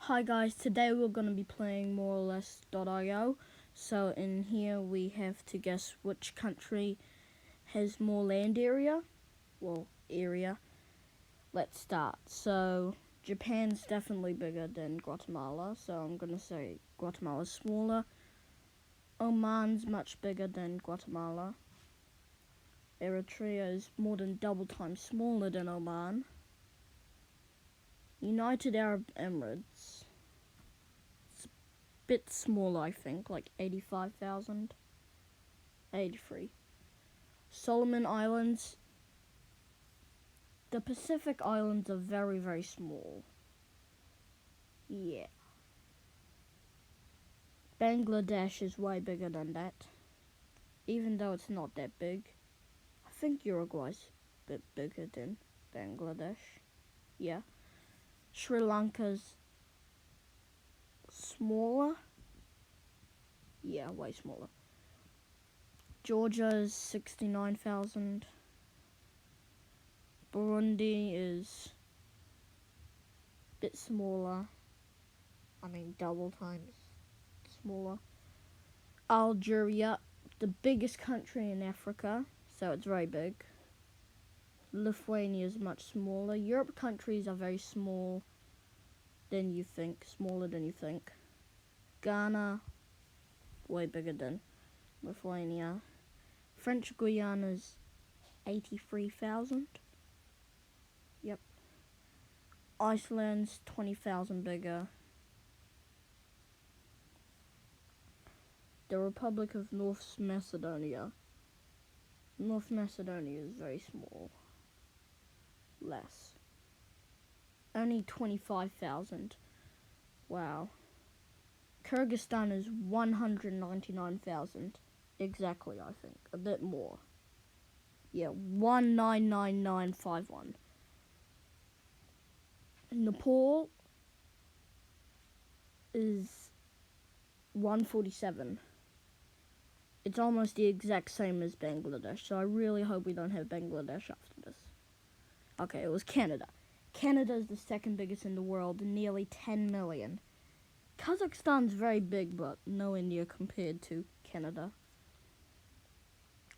Hi guys, today we're going to be playing more or less.io. So in here we have to guess which country has more land area. Well, area. Let's start. So Japan's definitely bigger than Guatemala, so I'm going to say Guatemala's smaller. Oman's much bigger than Guatemala. Eritrea is more than double times smaller than Oman. United Arab Emirates, bit smaller, I think, like 85,000. 83. Solomon Islands. The Pacific Islands are very, very small. Yeah. Bangladesh is way bigger than that, even though it's not that big. I think Uruguay's a bit bigger than Bangladesh. Yeah. Sri Lanka's smaller. Yeah, way smaller. Georgia's 69,000. Burundi is a bit smaller. I mean, double times smaller. Algeria, the biggest country in Africa, so it's very big. Lithuania is much smaller. Europe countries are very small than you think, smaller than you think. Ghana, way bigger than Lithuania. French Guiana's 83,000. Yep. Iceland's 20,000 bigger. The Republic of North Macedonia. North Macedonia is very small. Less. Only 25,000. Wow. Kyrgyzstan is 199,000. Exactly, I think. A bit more. Yeah, 199951. Nepal is 147. It's almost the exact same as Bangladesh, so I really hope we don't have Bangladesh after this. Okay, it was Canada. Canada is the second biggest in the world, nearly 10 million. Kazakhstan's very big, but no India compared to Canada.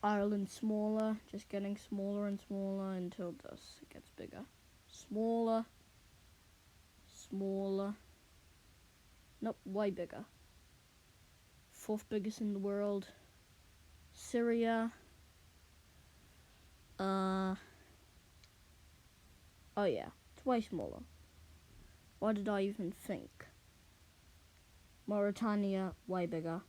Ireland's smaller, just getting smaller and smaller until this gets bigger. Smaller. Smaller. Nope, way bigger. Fourth biggest in the world. Syria. Oh yeah, it's way smaller. Why did I even think? Mauritania, way bigger.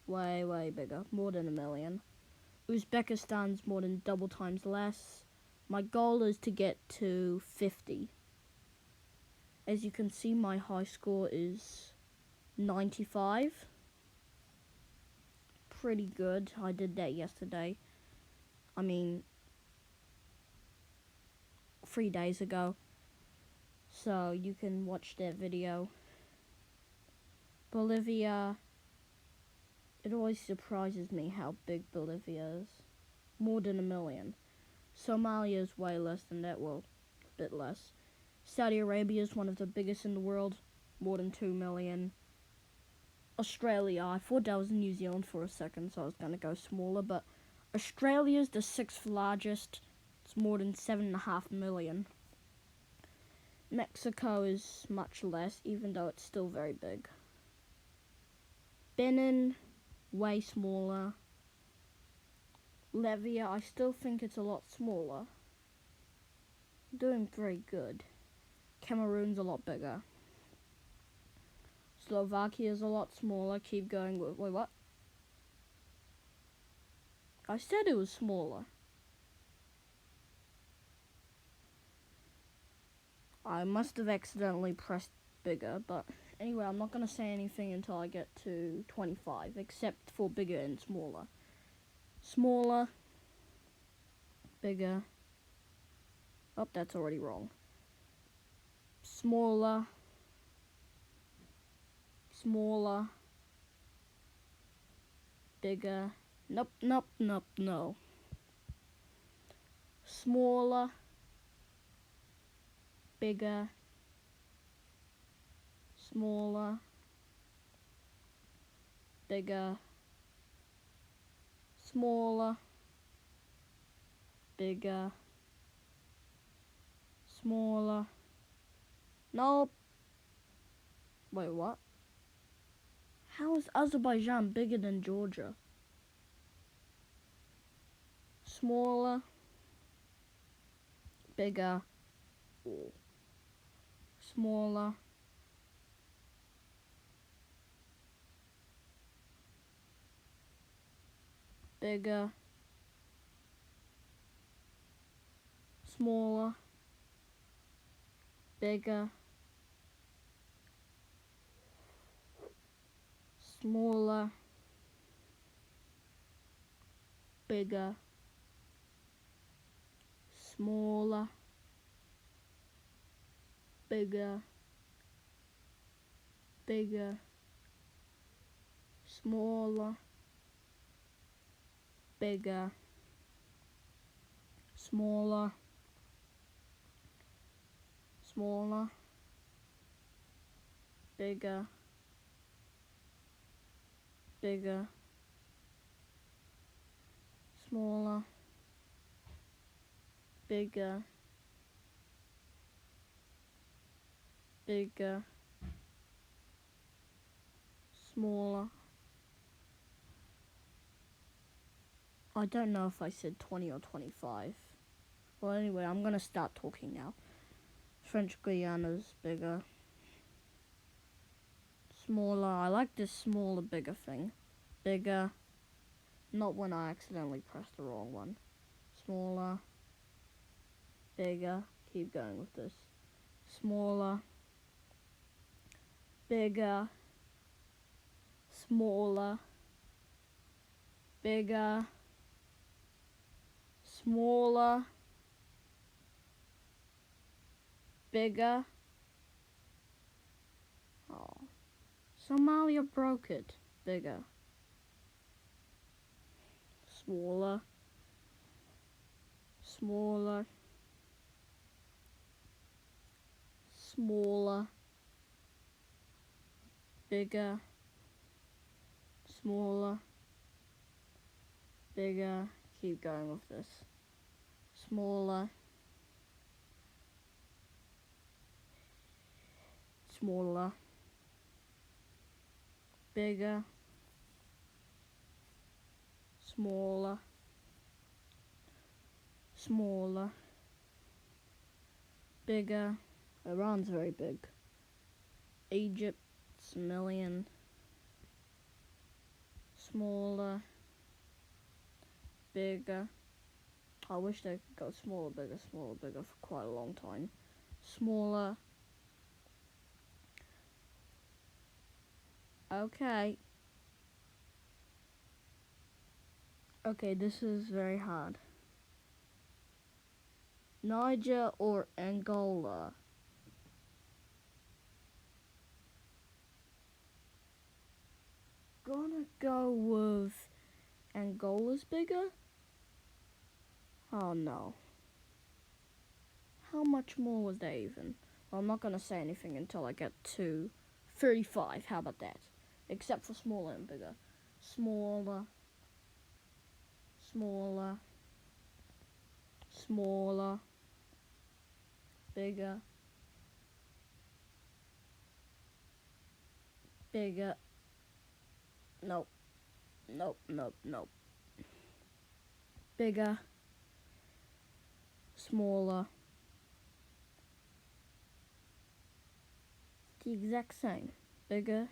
Way, way bigger. More than 1 million. Uzbekistan's more than double times less. My goal is to get to 50. As you can see, my high score is 95. Pretty good. I did that yesterday. I mean, 3 days ago. So you can watch that video. Bolivia. It always surprises me how big Bolivia is. More than 1 million. Somalia is way less than that. Well, a bit less. Saudi Arabia is one of the biggest in the world. More than 2 million. Australia. I thought that was New Zealand for a second, so I was going to go smaller. But Australia's the 6th largest. It's more than 7.5 million. Mexico is much less, even though it's still very big. Benin, way smaller. Latvia, I still think it's a lot smaller. Doing very good. Cameroon's a lot bigger. Slovakia's a lot smaller. Keep going. Wait, what? I said it was smaller. I must have accidentally pressed bigger, but anyway, I'm not going to say anything until I get to 25, except for bigger and smaller. Smaller. Bigger. Oh, that's already wrong. Smaller. Smaller. Bigger. Nope, nope, nope, no. Smaller. Bigger. smaller, bigger, smaller, bigger, smaller. Nope. Wait, what? How is Azerbaijan bigger than Georgia? Smaller, bigger, smaller, bigger, smaller, bigger, smaller, bigger, smaller, bigger, bigger, smaller, bigger, smaller, smaller, bigger, bigger, smaller, bigger, bigger, smaller. I don't know if I said 20 or 25. Well, anyway, I'm gonna start talking now. French Guiana's bigger. Smaller. I like this smaller, bigger thing. Bigger. Not when I accidentally pressed the wrong one. Smaller. Bigger. Keep going with this. Smaller. Bigger. Smaller. Bigger. Smaller. Bigger. Oh. Somalia broke it. Bigger. Smaller. Smaller. Smaller. Bigger. Smaller. Bigger. Keep going with this. Smaller. Smaller. Bigger. Smaller. Smaller. Bigger. Iran's very big. Egypt's a million. Smaller. Bigger. I wish they could go smaller, bigger for quite a long time. Smaller. Okay. Okay, this is very hard. Niger or Angola? Gonna go with Angola's bigger? Oh no. How much more was there even? Well, I'm not gonna say anything until I get to 35. How about that? Except for smaller and bigger. Smaller. Smaller. Smaller. Bigger. Bigger. Nope. Nope, nope, nope. Bigger. Smaller. The exact same. Bigger.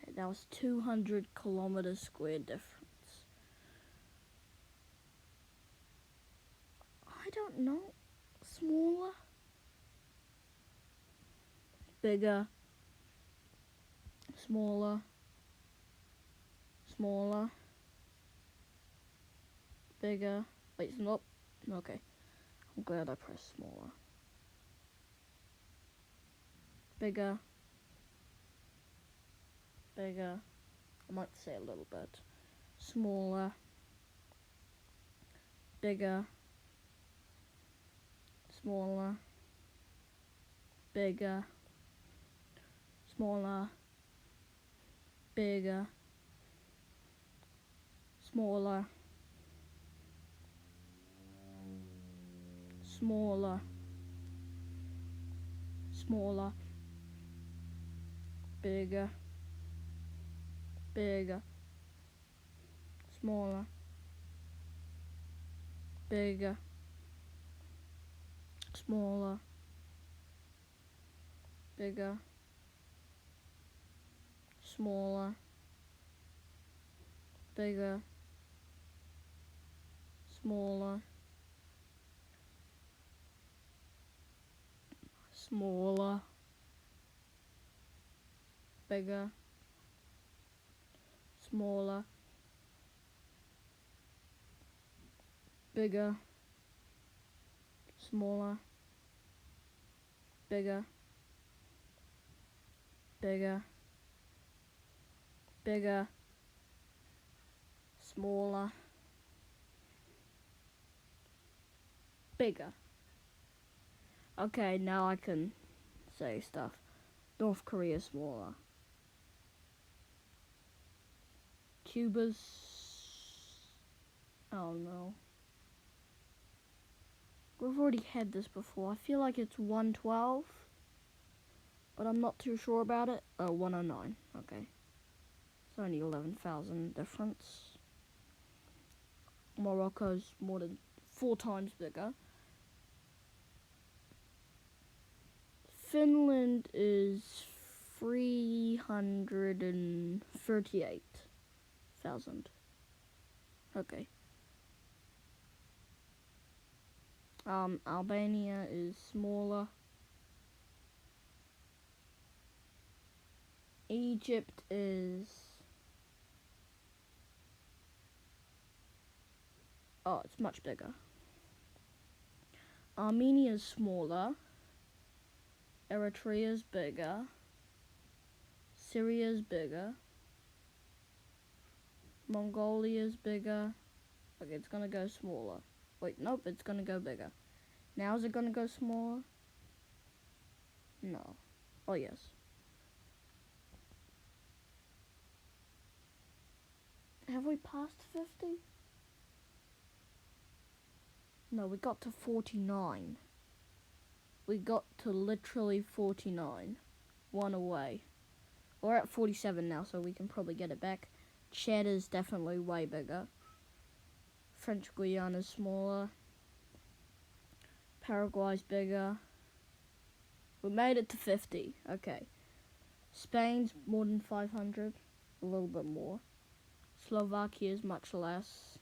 Okay, that was 200 kilometers square difference. I don't know. Smaller. Bigger. Smaller. Smaller. Bigger. Wait, nope. Okay. I'm glad I pressed smaller. Bigger. Bigger. I might say a little bit. Smaller. Bigger. Smaller. bigger, smaller, bigger, smaller, smaller, smaller, bigger, bigger, smaller, bigger, smaller, bigger, smaller, bigger, smaller, smaller, bigger, smaller, bigger, smaller, bigger, bigger, bigger, smaller, bigger. Okay, now I can say stuff. North Korea smaller. Cuba's, oh no. We've already had this before. I feel like it's 112, but I'm not too sure about it. Oh, 109. Okay. It's only 11,000 difference. Morocco's more than 4 times bigger. Finland is 338,000. Okay. Albania is smaller. Egypt is, oh, it's much bigger. Armenia is smaller. Eritrea is bigger. Syria is bigger. Mongolia is bigger. Okay, it's gonna go smaller. Wait, nope, it's gonna go bigger. Now is it gonna go smaller? No. Oh, yes. Have we passed 50? No, we got to 49. We got to literally 49. One away. We're at 47 now, so we can probably get it back. Chad is definitely way bigger. French Guiana is smaller. Paraguay's bigger. We made it to 50. Okay. Spain's more than 500. A little bit more. Slovakia is much less.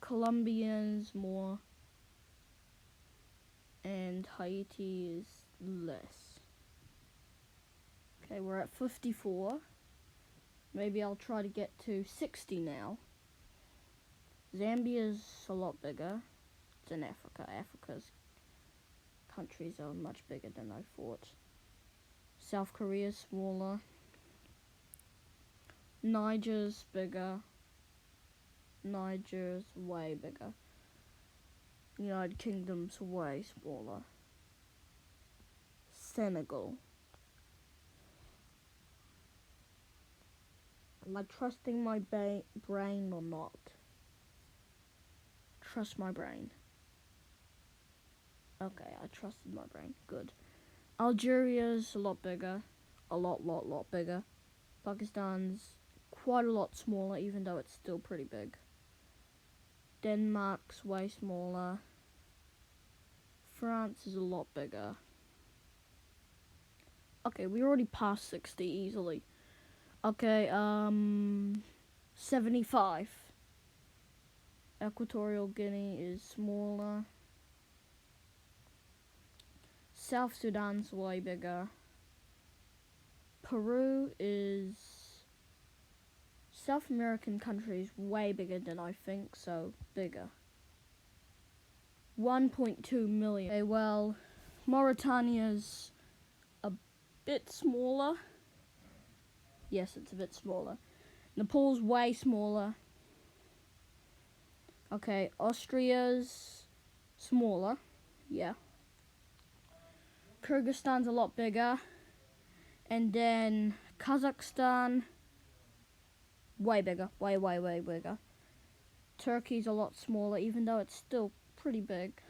Colombians more. And Haiti is less. Okay, we're at 54. Maybe I'll try to get to 60 now. Zambia's a lot bigger. It's in Africa. Africa's countries are much bigger than I thought. South Korea's smaller. Niger's bigger. Niger's way bigger. United Kingdom's way smaller. Senegal. Am I trusting my brain or not? Trust my brain. Okay, I trusted my brain. Good. Algeria's a lot bigger. A lot bigger. Pakistan's quite a lot smaller, even though it's still pretty big. Denmark's way smaller. France is a lot bigger. Okay, we already passed 60 easily. Okay, 75. Equatorial Guinea is smaller. South Sudan's way bigger. Peru is... South American country is way bigger than I think, so bigger. 1.2 million. Okay, well, Mauritania's a bit smaller. Yes, it's a bit smaller. Nepal's way smaller. Okay, Austria's smaller. Yeah. Kyrgyzstan's a lot bigger. And then Kazakhstan, way bigger, way bigger. Turkey's a lot smaller, even though it's still pretty big.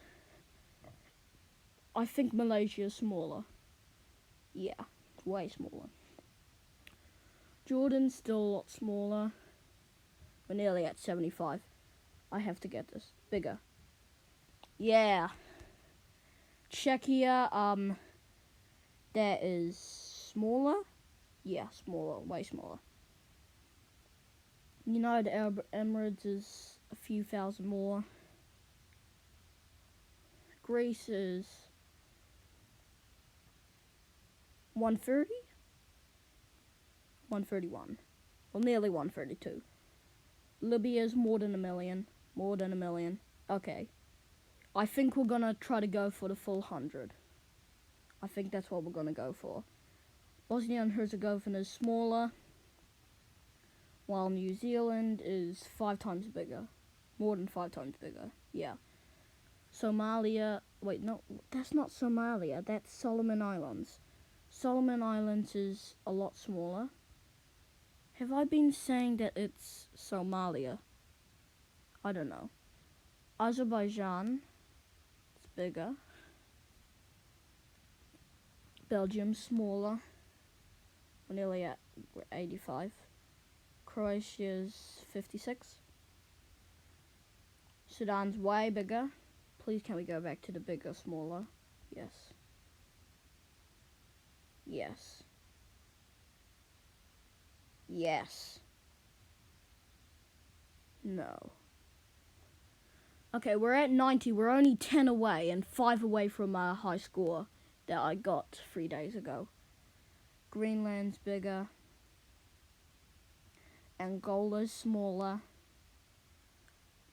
I think Malaysia's smaller. Yeah, way smaller. Jordan's still a lot smaller. We're nearly at 75. I have to get this. Bigger. Yeah. Czechia, that is smaller. Yeah, smaller, way smaller. United Arab Emirates is a few thousand more. Greece is 130? 131. Well, nearly 132. Libya is more than a million. More than a million. Okay. I think we're gonna try to go for the full 100. I think that's what we're gonna go for. Bosnia and Herzegovina is smaller, while New Zealand is 5 times bigger. More than 5 times bigger. Yeah. Somalia, wait, no, that's not Somalia, that's Solomon Islands. Solomon Islands is a lot smaller. Have I been saying that it's Somalia? I don't know. Azerbaijan, it's bigger. Belgium's smaller. We're nearly at 85. Croatia's 56. Sudan's way bigger. Please can we go back to the bigger, smaller? Yes. Yes. Yes. No. Okay, we're at 90. We're only 10 away and 5 away from our high score that I got 3 days ago. Greenland's bigger. Angola's smaller.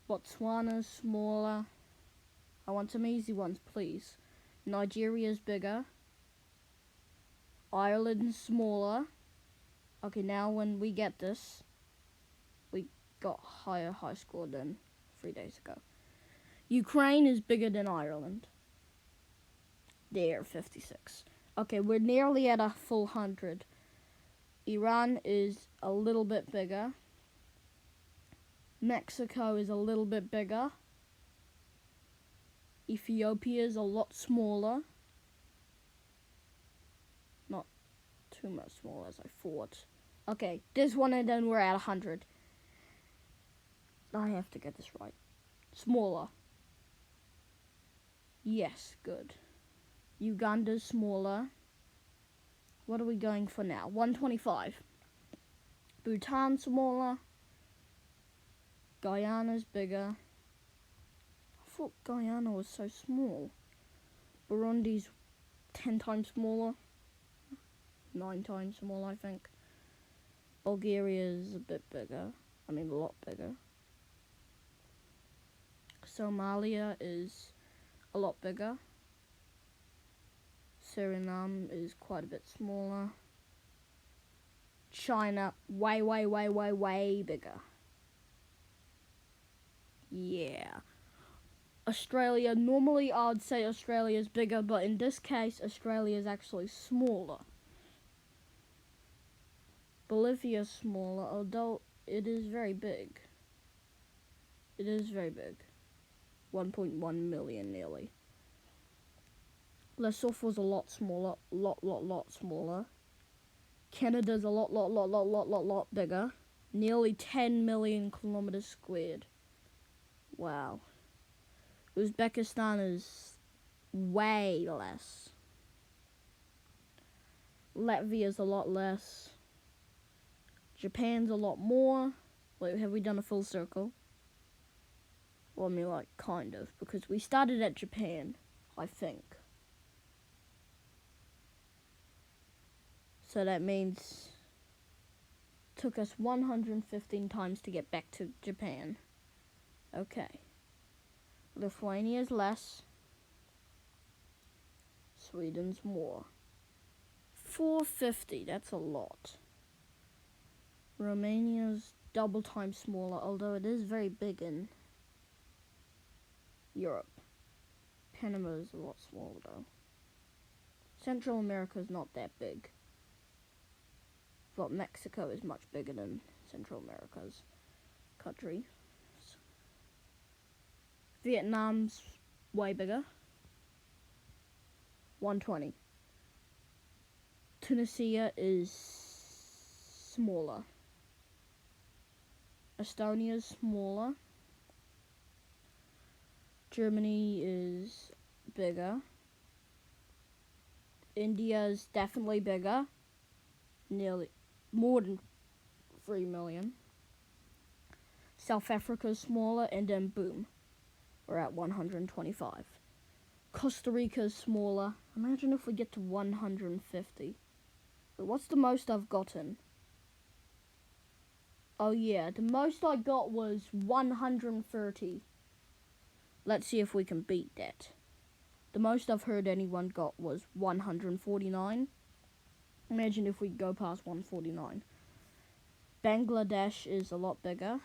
Botswana's smaller. I want some easy ones, please. Nigeria's bigger. Ireland's smaller. Okay, now when we get this, we got higher high score than 3 days ago. Ukraine is bigger than Ireland. They're 56. Okay, we're nearly at a full 100. Iran is a little bit bigger. Mexico is a little bit bigger. Ethiopia is a lot smaller. Not too much smaller as I thought. Okay, this one and then we're at 100. I have to get this right. Smaller. Yes, good. Uganda's smaller. What are we going for now? 125. Bhutan's smaller. Guyana's bigger. I thought Guyana was so small. Burundi's 10 times smaller. 9 times smaller, I think. Bulgaria is a bit bigger. I mean, a lot bigger. Somalia is a lot bigger. Suriname is quite a bit smaller. China, way bigger. Yeah. Australia, normally I would say Australia is bigger, but in this case, Australia is actually smaller. Bolivia is smaller, although it is very big. It is very big. 1.1 million nearly. Lesotho's a lot smaller, lot smaller. Canada's a lot bigger. Nearly 10 million kilometers squared. Wow. Uzbekistan is way less. Latvia's a lot less. Japan's a lot more. Wait, have we done a full circle? Well, I mean, like, kind of, because we started at Japan, I think. So that means it took us 115 times to get back to Japan. Okay. Lithuania's less. Sweden's more. 450, that's a lot. Romania's double time smaller, although it is very big in Europe. Panama is a lot smaller though. Central America is not that big. But Mexico is much bigger than Central America's country. Vietnam's way bigger. 120. Tunisia is smaller. Estonia is smaller. Germany is bigger. India is definitely bigger. Nearly more than 3 million. South Africa is smaller, and then boom, we're at 125. Costa Rica is smaller. Imagine if we get to 150. But what's the most I've gotten? Oh yeah, the most I got was 130. Let's see if we can beat that. The most I've heard anyone got was 149. Imagine if we go past 149. Bangladesh is a lot bigger.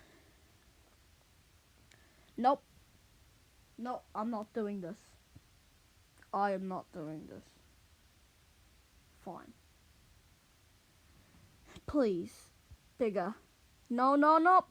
Nope. No, I'm not doing this. I am not doing this. Fine. Please. Bigger. No, no, no.